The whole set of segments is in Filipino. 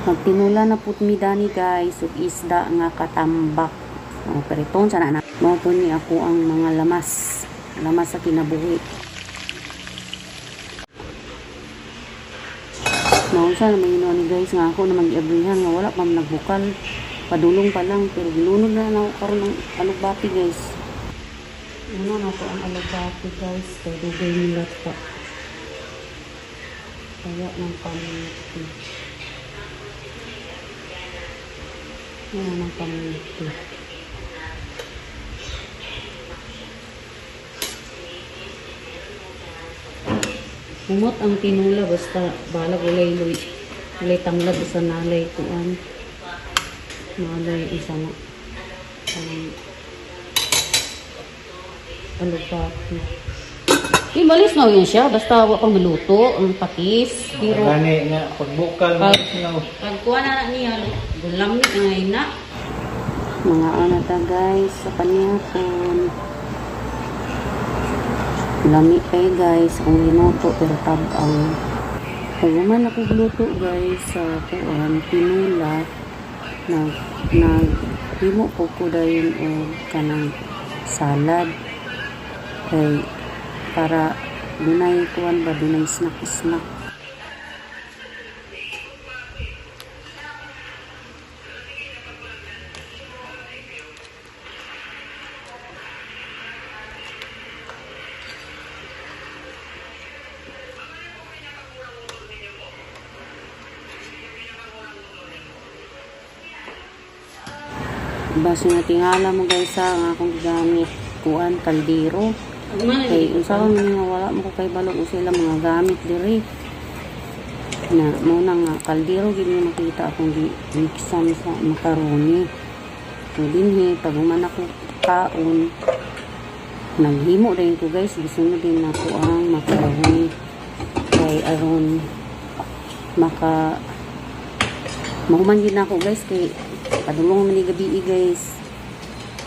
Magtinula na put mi dani guys ug isda nga katambak. Periton sana na. Mao po ni ako ang mga lamas sa kinabuhi. Naunsa na may ni guys nga ako na mag-iabrihan nga wala pa nagbukal. Padulong pa lang pero gilunod na ako karon ng alugbati guys. Ano na to ang alugbati guys, kay dugay nila pa. Kaya ng paminti. Ano ng paminti. Humot ang tinula basta balag ulay tamlad sa nalay kuan. Nalay isa na. Alugbati. Malis na yun siya. Basta wala pang maluto. Ang patis. Pero gani nga pagbukal pagkuha na niya. Gulamit na ngayon na. Mga anata guys. Sa panihapon. Lami kayo guys. Ang linuto pero tabang. Pag naman ako luto guys sa kuan tinula. Naghimo ko ko dayon o kanang salad. Kay para dunay kuan ba dunay snack. Basta nga tingala mo guys ang akong gamit kuan kaldero. Kay unsa man nga wala mo ko kay balog o sila mga gamit diri. Na mo nang kaldero gid mo makita akong mixan sa macaroni. So dinhi pag human ako kaon naghimo rin ko guys gisunod din nako ang macaroni kay aron mahuman gid nako guys kay padulong man ni gabi guys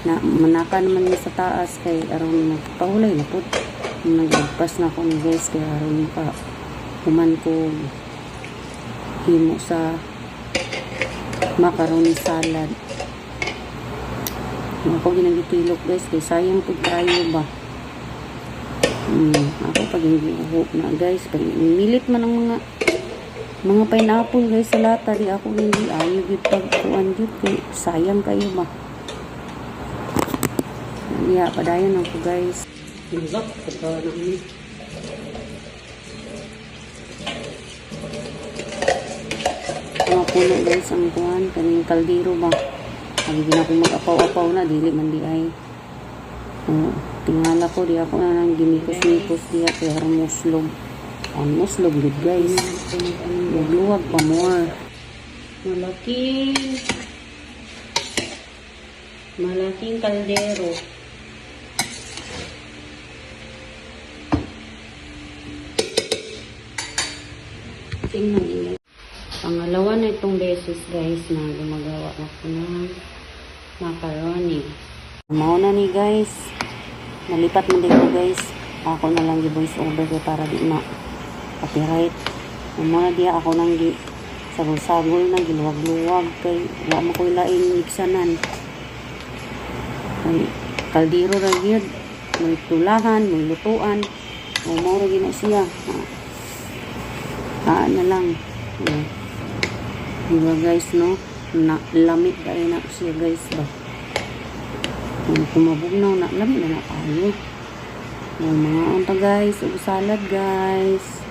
na manaka naman niya sa taas kay aron nagpahulay na po nagpas na ko ni guys kay aron pa human ko himo sa macaroni salad ako ginagitilok guys kay sayang po tayo ba ako pag hinuhop na guys pag milit man ang mga pineapple guys sa lata di ako hindi ayaw gid pagkuan gid kay sayang kayo ba. Yeah, padayon ako guys. Luzak pagka na ini. Mga puno guys ang kuan kaning kaldero ba. Pag di na ako mag-apaw-apaw na dili man di ay. Tingala ko di ako na nang gimikos-mikos diya kay harang muslog. Ang muslog good guys. Magluwag pa more. Malaking kaldero. Tingnan niyo. Pangalawa na itong beses guys na gumagawa ako ng macaroni. Mauna ni guys. Nalipat mo din ko guys. Ako na lang i-voice over ko para di na copyright. Muna diya ako nang sagol-sagol na giluwag-luwag kay wala mo ko ilain miksanan. Ay kaldero ra gyud. May tulahan, may lutuan. O mao ra gina siya. Na lang. Diba guys no? Lamit kayo na siya guys ba? Kumabugnaw na lamit na tayo. Mga unta guys, salad guys.